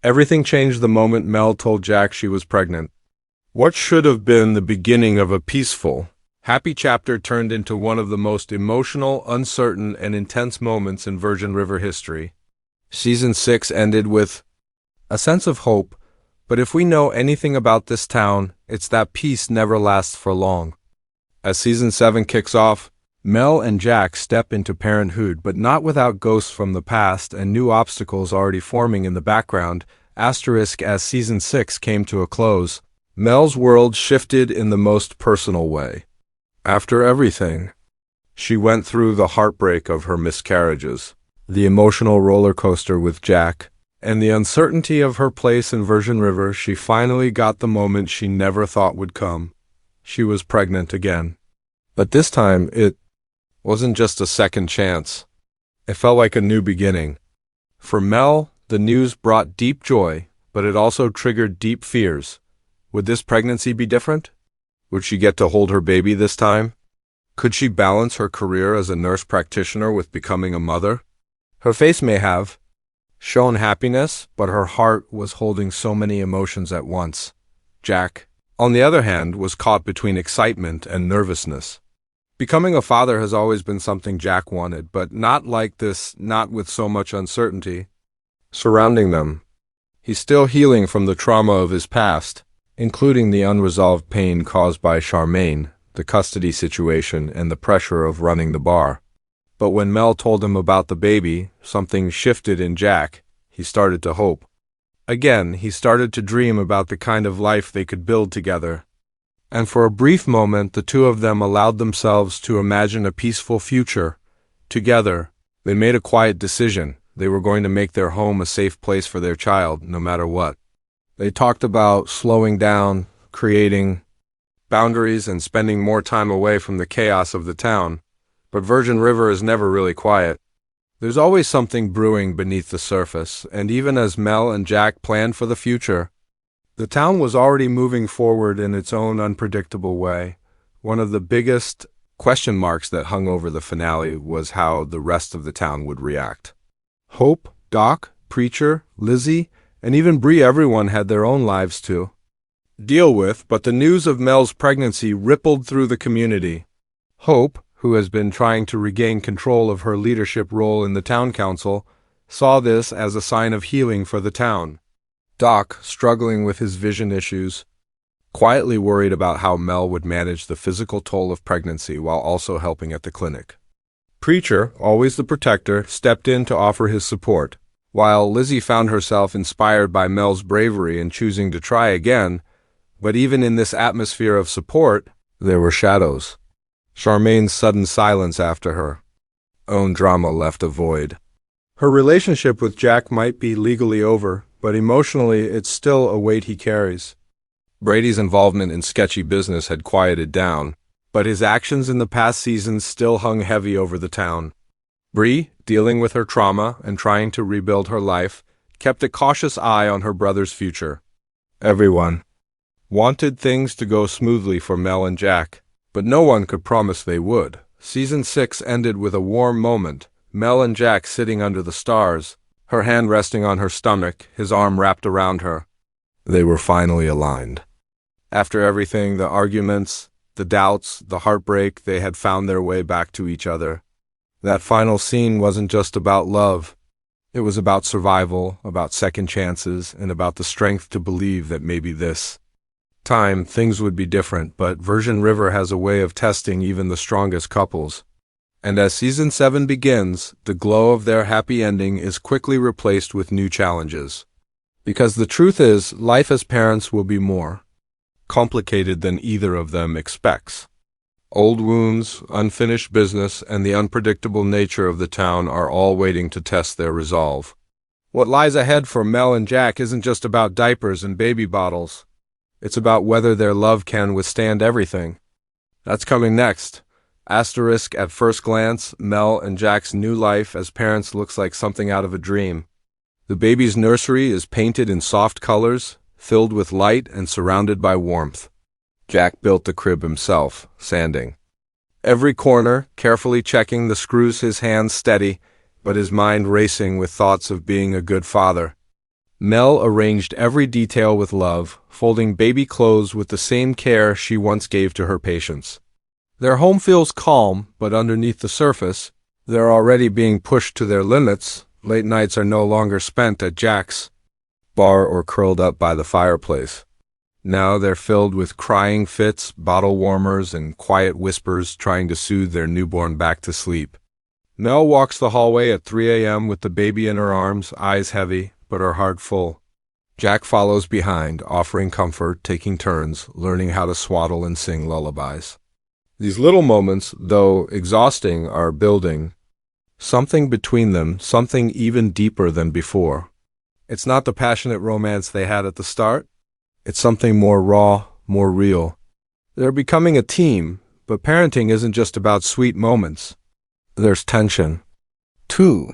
Everything changed the moment Mel told Jack she was pregnant. What should have been the beginning of a peaceful, happy chapter turned into one of the most emotional, uncertain, and intense moments in Virgin River history. Season 6 ended with a sense of hope, but if we know anything about this town, it's that peace never lasts for long. As Season 7 kicks off, Mel and Jack step into parenthood, but not without ghosts from the past and new obstacles already forming in the background. Asterisk as Season 6 came to a close, Mel's world shifted in the most personal way. After everything she went through, the heartbreak of her miscarriages, the emotional roller coaster with Jack, and the uncertainty of her place in Virgin River, she finally got the moment she never thought would come. She was pregnant again. But this time, it wasn't just a second chance. It felt like a new beginning. For Mel, the news brought deep joy, but it also triggered deep fears. Would this pregnancy be different? Would she get to hold her baby this time? Could she balance her career as a nurse practitioner with becoming a mother? Her face may have shown happiness, but her heart was holding so many emotions at once. Jack, on the other hand, was caught between excitement and nervousness. Becoming a father has always been something Jack wanted, but not like this, not with so much uncertainty surrounding them. He's still healing from the trauma of his past, including the unresolved pain caused by Charmaine, the custody situation, and the pressure of running the bar. But when Mel told him about the baby, something shifted in Jack. He started to hope. Again, he started to dream about the kind of life they could build together. And for a brief moment, the two of them allowed themselves to imagine a peaceful future. Together, they made a quiet decision. They were going to make their home a safe place for their child, no matter what. They talked about slowing down, creating boundaries, and spending more time away from the chaos of the town. But Virgin River is never really quiet. There's always something brewing beneath the surface, and even as Mel and Jack planned for the future, the town was already moving forward in its own unpredictable way. One of the biggest question marks that hung over the finale was how the rest of the town would react. Hope, Doc, Preacher, Lizzie, and even Bree, everyone had their own lives to deal with, but the news of Mel's pregnancy rippled through the community. Hope, who has been trying to regain control of her leadership role in the town council, saw this as a sign of healing for the town. Doc, struggling with his vision issues, quietly worried about how Mel would manage the physical toll of pregnancy while also helping at the clinic. Preacher, always the protector, stepped in to offer his support, while Lizzie found herself inspired by Mel's bravery in choosing to try again. But even in this atmosphere of support, there were shadows. Charmaine's sudden silence after her own drama left a void. Her relationship with Jack might be legally over, but emotionally it's still a weight he carries. Brady's involvement in sketchy business had quieted down, but his actions in the past seasons still hung heavy over the town. Bree, dealing with her trauma and trying to rebuild her life, kept a cautious eye on her brother's future. Everyone wanted things to go smoothly for Mel and Jack, but no one could promise they would. Season 6 ended with a warm moment, Mel and Jack sitting under the stars, her hand resting on her stomach, his arm wrapped around her. They were finally aligned. After everything, the arguments, the doubts, the heartbreak, they had found their way back to each other. That final scene wasn't just about love. It was about survival, about second chances, and about the strength to believe that maybe this time things would be different. But Virgin River has a way of testing even the strongest couples. And as Season 7 begins, the glow of their happy ending is quickly replaced with new challenges. Because the truth is, life as parents will be more complicated than either of them expects. Old wounds, unfinished business, and the unpredictable nature of the town are all waiting to test their resolve. What lies ahead for Mel and Jack isn't just about diapers and baby bottles. It's about whether their love can withstand everything. That's coming next. Asterisk, at first glance, Mel and Jack's new life as parents looks like something out of a dream. The baby's nursery is painted in soft colors, filled with light and surrounded by warmth. Jack built the crib himself, sanding every corner, carefully checking the screws, his hands steady, but his mind racing with thoughts of being a good father. Mel arranged every detail with love, folding baby clothes with the same care she once gave to her patients. Their home feels calm, but underneath the surface, they're already being pushed to their limits. Late nights are no longer spent at Jack's bar or curled up by the fireplace. Now they're filled with crying fits, bottle warmers, and quiet whispers trying to soothe their newborn back to sleep. Mel walks the hallway at 3 a.m. with the baby in her arms, eyes heavy, but her heart full. Jack follows behind, offering comfort, taking turns, learning how to swaddle and sing lullabies. These little moments, though exhausting, are building something between them, something even deeper than before. It's not the passionate romance they had at the start. It's something more raw, more real. They're becoming a team, but parenting isn't just about sweet moments. There's tension. 2.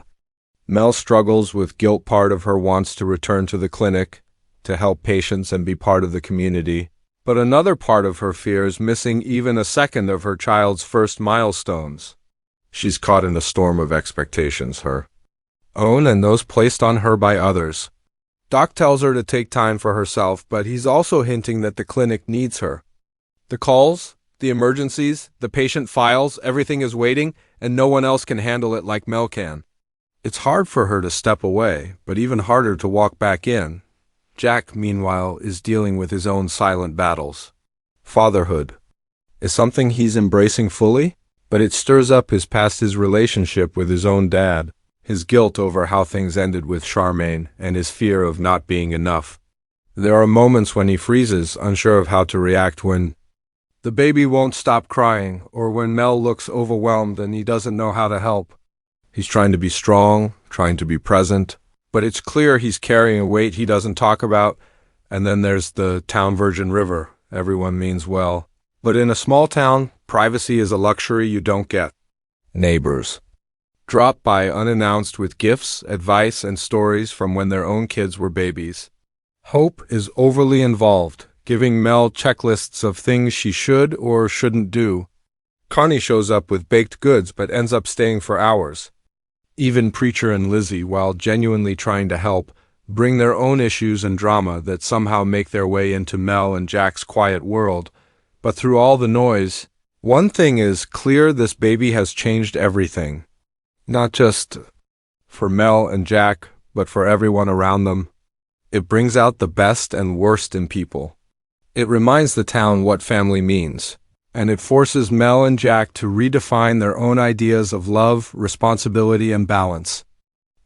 Mel struggles with guilt. Part of her wants to return to the clinic, to help patients and be part of the community. But another part of her fears missing even a second of her child's first milestones. She's caught in a storm of expectations, her own and those placed on her by others. Doc tells her to take time for herself, but he's also hinting that the clinic needs her. The calls, the emergencies, the patient files, everything is waiting, and no one else can handle it like Mel can. It's hard for her to step away, but even harder to walk back in. Jack, meanwhile, is dealing with his own silent battles. Fatherhood is something he's embracing fully, but it stirs up his relationship with his own dad, his guilt over how things ended with Charmaine, and his fear of not being enough. There are moments when he freezes, unsure of how to react, when the baby won't stop crying, or when Mel looks overwhelmed and he doesn't know how to help. He's trying to be strong, trying to be present, but it's clear he's carrying a weight he doesn't talk about. And then there's the town Virgin River. Everyone means well. But in a small town, privacy is a luxury you don't get. Neighbors drop by unannounced with gifts, advice, and stories from when their own kids were babies. Hope is overly involved, giving Mel checklists of things she should or shouldn't do. Connie shows up with baked goods but ends up staying for hours. Even Preacher and Lizzie, while genuinely trying to help, bring their own issues and drama that somehow make their way into Mel and Jack's quiet world. But through all the noise, one thing is clear: this baby has changed everything. Not just for Mel and Jack, but for everyone around them. It brings out the best and worst in people. It reminds the town what family means, and it forces Mel and Jack to redefine their own ideas of love, responsibility, and balance.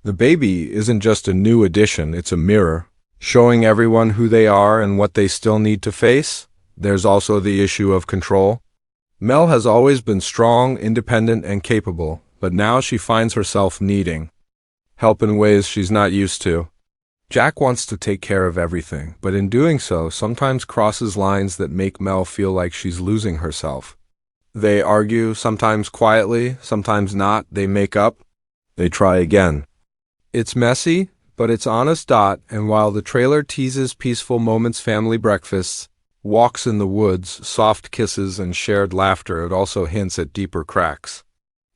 The baby isn't just a new addition, it's a mirror, showing everyone who they are and what they still need to face. There's also the issue of control. Mel has always been strong, independent, and capable, but now she finds herself needing help in ways she's not used to. Jack wants to take care of everything, but in doing so, sometimes crosses lines that make Mel feel like she's losing herself. They argue, sometimes quietly, sometimes not. They make up. They try again. It's messy, but it's honest. And while the trailer teases peaceful moments, family breakfasts, walks in the woods, soft kisses, and shared laughter, it also hints at deeper cracks.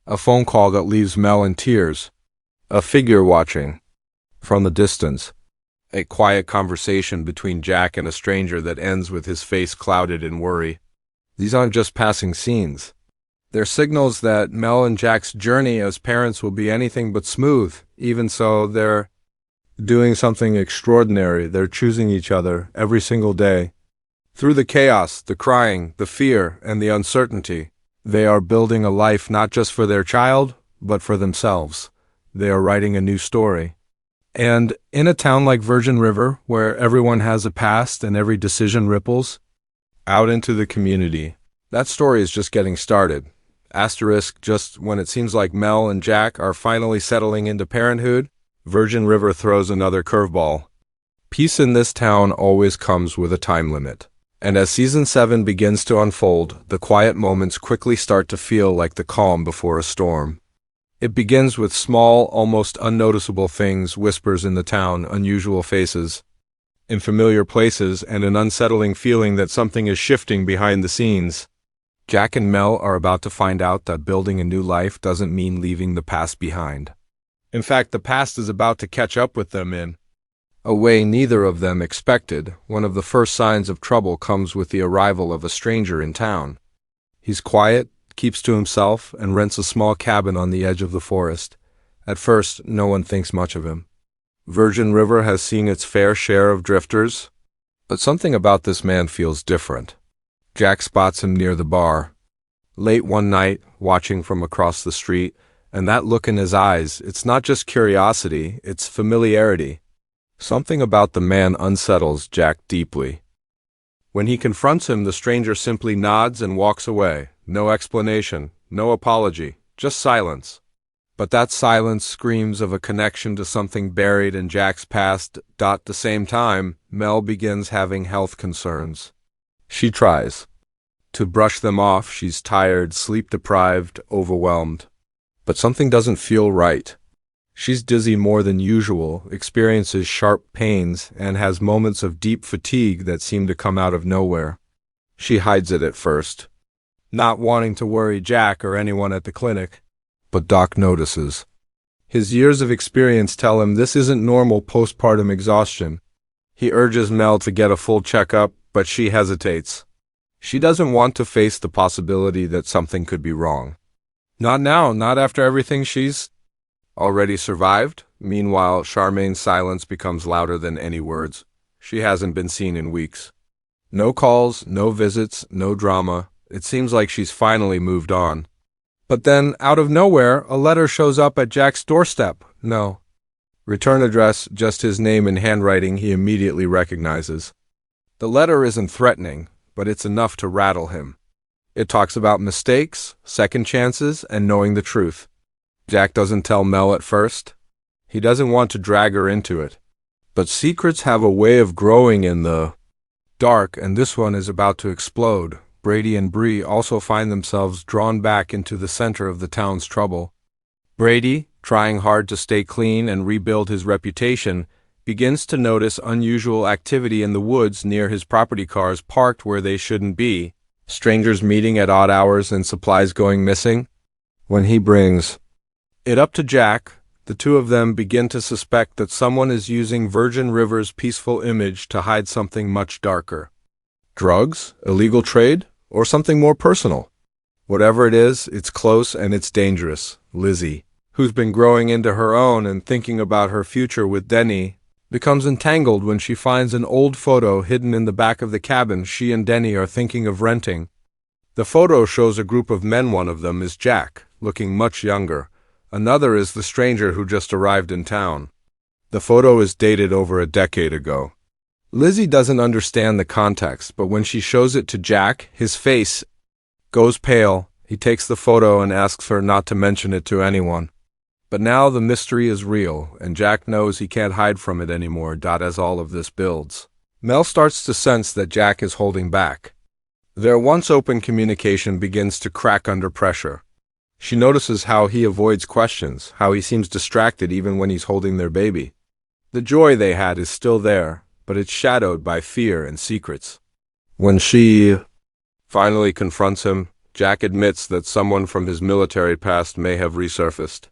A phone call that leaves Mel in tears. A figure watching from the distance. A quiet conversation between Jack and a stranger that ends with his face clouded in worry. These aren't just passing scenes. They're signals that Mel and Jack's journey as parents will be anything but smooth. Even so, they're doing something extraordinary. They're choosing each other every single day. Through the chaos, the crying, the fear, and the uncertainty, they are building a life not just for their child, but for themselves. They are writing a new story. And in a town like Virgin River, where everyone has a past and every decision ripples out into the community, that story is just getting started. Asterisk, just when it seems like Mel and Jack are finally settling into parenthood, Virgin River throws another curveball. Peace in this town always comes with a time limit. And as Season 7 begins to unfold, the quiet moments quickly start to feel like the calm before a storm. It begins with small, almost unnoticeable things, whispers in the town, unusual faces in familiar places, and an unsettling feeling that something is shifting behind the scenes. Jack and Mel are about to find out that building a new life doesn't mean leaving the past behind. In fact, the past is about to catch up with them in A way neither of them expected. One of the first signs of trouble comes with the arrival of a stranger in town. He's quiet, keeps to himself, and rents a small cabin on the edge of the forest. At first, no one thinks much of him. Virgin River has seen its fair share of drifters, but something about this man feels different. Jack spots him near the bar, late one night, watching from across the street, and that look in his eyes, it's not just curiosity, it's familiarity. Something about the man unsettles Jack deeply. When he confronts him, the stranger simply nods and walks away. No explanation, no apology, just silence. But that silence screams of a connection to something buried in Jack's past. At the same time, Mel begins having health concerns. She tries to brush them off. She's tired, sleep-deprived, overwhelmed. But something doesn't feel right. She's dizzy more than usual, experiences sharp pains, and has moments of deep fatigue that seem to come out of nowhere. She hides it at first, not wanting to worry Jack or anyone at the clinic. But Doc notices. His years of experience tell him this isn't normal postpartum exhaustion. He urges Mel to get a full checkup, but she hesitates. She doesn't want to face the possibility that something could be wrong. Not now, not after everything she's already survived. Meanwhile, Charmaine's silence becomes louder than any words. She hasn't been seen in weeks. No calls, no visits, no drama. It seems like she's finally moved on. But then, out of nowhere, a letter shows up at Jack's doorstep. No. Return address, just his name in handwriting he immediately recognizes. The letter isn't threatening, but it's enough to rattle him. It talks about mistakes, second chances, and knowing the truth. Jack doesn't tell Mel at first. He doesn't want to drag her into it. But secrets have a way of growing in the dark, and this one is about to explode. Brady and Bree also find themselves drawn back into the center of the town's trouble. Brady, trying hard to stay clean and rebuild his reputation, begins to notice unusual activity in the woods near his property cars parked where they shouldn't be, strangers meeting at odd hours and supplies going missing. When he brings it up to Jack, the two of them begin to suspect that someone is using Virgin River's peaceful image to hide something much darker. Drugs? Illegal trade? Or something more personal? Whatever it is, it's close and it's dangerous. Lizzie, who's been growing into her own and thinking about her future with Denny, becomes entangled when she finds an old photo hidden in the back of the cabin she and Denny are thinking of renting. The photo shows a group of men. One of them is Jack, looking much younger. Another is the stranger who just arrived in town. The photo is dated over a decade ago. Lizzie doesn't understand the context, but when she shows it to Jack, his face goes pale. He takes the photo and asks her not to mention it to anyone. But now the mystery is real, and Jack knows he can't hide from it anymore. As all of this builds, Mel starts to sense that Jack is holding back. Their once open communication begins to crack under pressure. She notices how he avoids questions, how he seems distracted even when he's holding their baby. The joy they had is still there, but it's shadowed by fear and secrets. When she finally confronts him, Jack admits that someone from his military past may have resurfaced.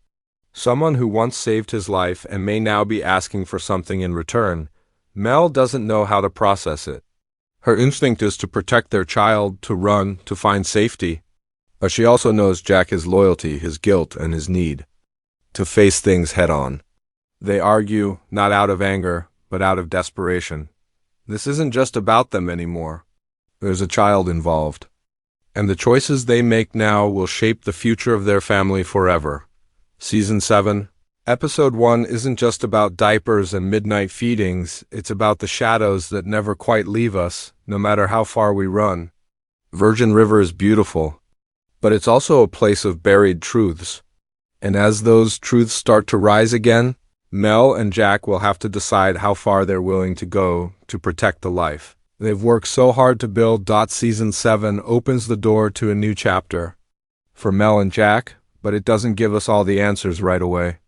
Someone who once saved his life and may now be asking for something in return. Mel doesn't know how to process it. Her instinct is to protect their child, to run, to find safety. But she also knows Jack his loyalty, his guilt, and his need to face things head-on. They argue, not out of anger, but out of desperation. This isn't just about them anymore. There's a child involved. And the choices they make now will shape the future of their family forever. Season 7, Episode 1 isn't just about diapers and midnight feedings, it's about the shadows that never quite leave us, no matter how far we run. Virgin River is beautiful, but it's also a place of buried truths. And as those truths start to rise again, Mel and Jack will have to decide how far they're willing to go to protect the life they've worked so hard to build. Season 7 opens the door to a new chapter for Mel and Jack, but it doesn't give us all the answers right away.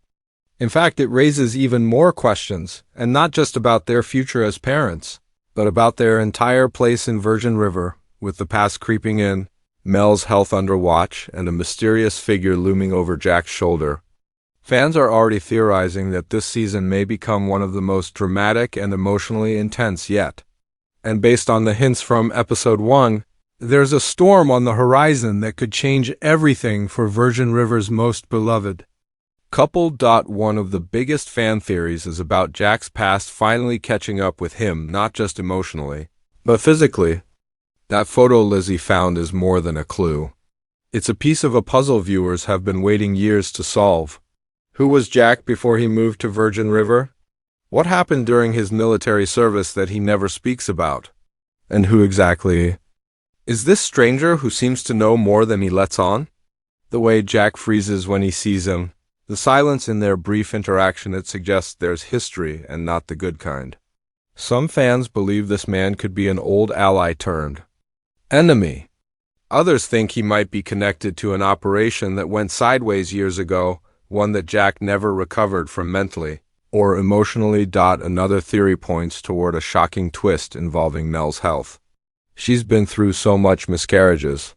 In fact, it raises even more questions, and not just about their future as parents, but about their entire place in Virgin River, with the past creeping in, Mel's health under watch, and a mysterious figure looming over Jack's shoulder. Fans are already theorizing that this season may become one of the most dramatic and emotionally intense yet. And based on the hints from episode 1, there's a storm on the horizon that could change everything for Virgin River's most beloved couple. One of the biggest fan theories is about Jack's past finally catching up with him, not just emotionally, but physically. That photo Lizzie found is more than a clue. It's a piece of a puzzle viewers have been waiting years to solve. Who was Jack before he moved to Virgin River? What happened during his military service that he never speaks about? And who exactly is this stranger who seems to know more than he lets on? The way Jack freezes when he sees him, the silence in their brief interaction, it suggests there's history and not the good kind. Some fans believe this man could be an old ally turned enemy. Others think he might be connected to an operation that went sideways years ago, one that Jack never recovered from mentally or emotionally. Another theory points toward a shocking twist involving Mel's health. She's been through so much miscarriages,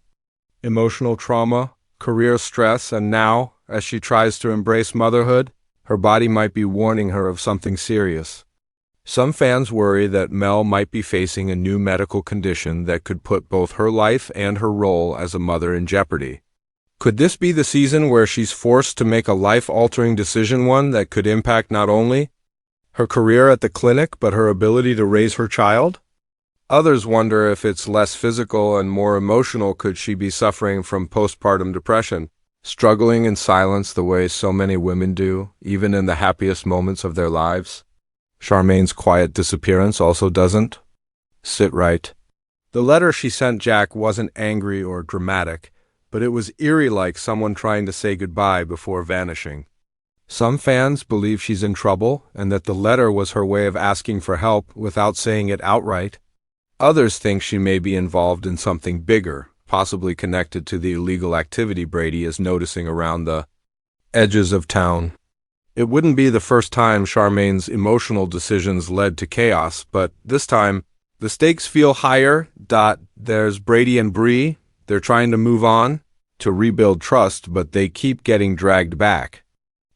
emotional trauma, career stress, and now, as she tries to embrace motherhood, her body might be warning her of something serious. Some fans worry that Mel might be facing a new medical condition that could put both her life and her role as a mother in jeopardy. Could this be the season where she's forced to make a life-altering decision, one that could impact not only her career at the clinic but her ability to raise her child? Others wonder if it's less physical and more emotional. Could she be suffering from postpartum depression, struggling in silence the way so many women do, even in the happiest moments of their lives? Charmaine's quiet disappearance also doesn't sit right. The letter she sent Jack wasn't angry or dramatic, but it was eerie, like someone trying to say goodbye before vanishing. Some fans believe she's in trouble and that the letter was her way of asking for help without saying it outright. Others think she may be involved in something bigger, possibly connected to the illegal activity Brady is noticing around the edges of town. It wouldn't be the first time Charmaine's emotional decisions led to chaos, but this time, the stakes feel higher. There's Brady and Bree. They're trying to move on, to rebuild trust, but they keep getting dragged back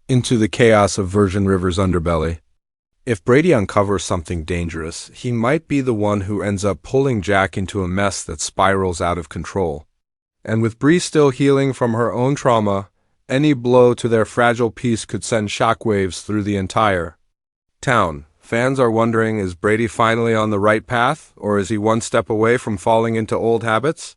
into the chaos of Virgin River's underbelly. If Brady uncovers something dangerous, he might be the one who ends up pulling Jack into a mess that spirals out of control. And with Bree still healing from her own trauma, any blow to their fragile peace could send shockwaves through the entire town. Fans are wondering, is Brady finally on the right path, or is he one step away from falling into old habits?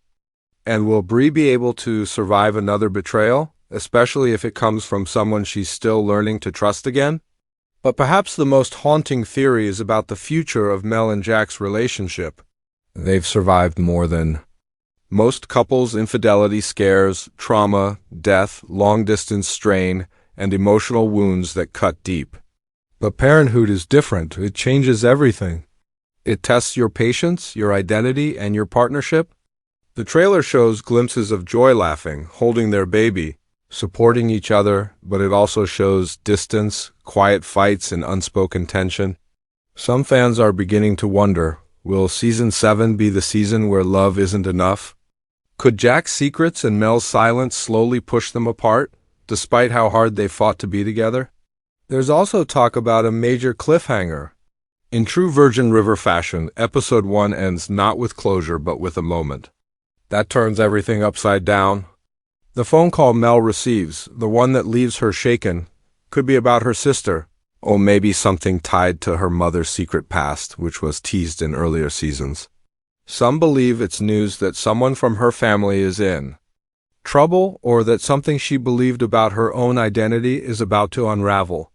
And will Bree be able to survive another betrayal, especially if it comes from someone she's still learning to trust again? But perhaps the most haunting theory is about the future of Mel and Jack's relationship. They've survived more than most couples: infidelity, scares, trauma, death, long-distance strain, and emotional wounds that cut deep. But parenthood is different. It changes everything. It tests your patience, your identity, and your partnership. The trailer shows glimpses of joy, laughing, holding their baby, supporting each other, but it also shows distance, quiet fights, and unspoken tension. Some fans are beginning to wonder, will Season 7 be the season where love isn't enough? Could Jack's secrets and Mel's silence slowly push them apart, despite how hard they fought to be together? There's also talk about a major cliffhanger. In true Virgin River fashion, Episode 1 ends not with closure but with a moment. That turns everything upside down. The phone call Mel receives, the one that leaves her shaken, could be about her sister, or maybe something tied to her mother's secret past, which was teased in earlier seasons. Some believe it's news that someone from her family is in trouble, or that something she believed about her own identity is about to unravel.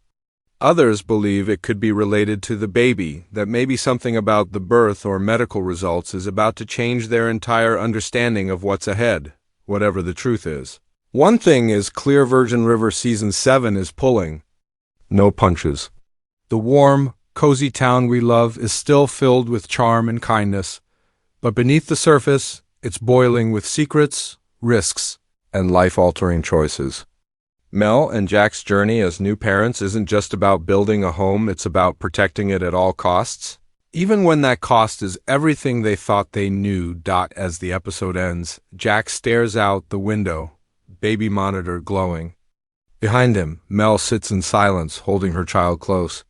Others believe it could be related to the baby, that maybe something about the birth or medical results is about to change their entire understanding of what's ahead, whatever the truth is. One thing is clear: Virgin River Season 7 is pulling no punches. The warm, cozy town we love is still filled with charm and kindness, but beneath the surface, it's boiling with secrets, risks, and life-altering choices. Mel and Jack's journey as new parents isn't just about building a home, it's about protecting it at all costs, even when that cost is everything they thought they knew. As the episode ends, Jack stares out the window, baby monitor glowing. Behind him, Mel sits in silence, holding her child close.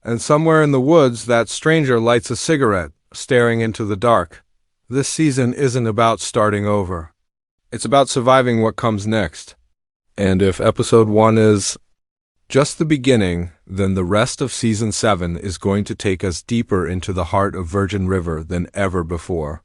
And somewhere in the woods, that stranger lights a cigarette, staring into the dark. This season isn't about starting over. It's about surviving what comes next. And if episode 1 is just the beginning, then the rest of season 7 is going to take us deeper into the heart of Virgin River than ever before.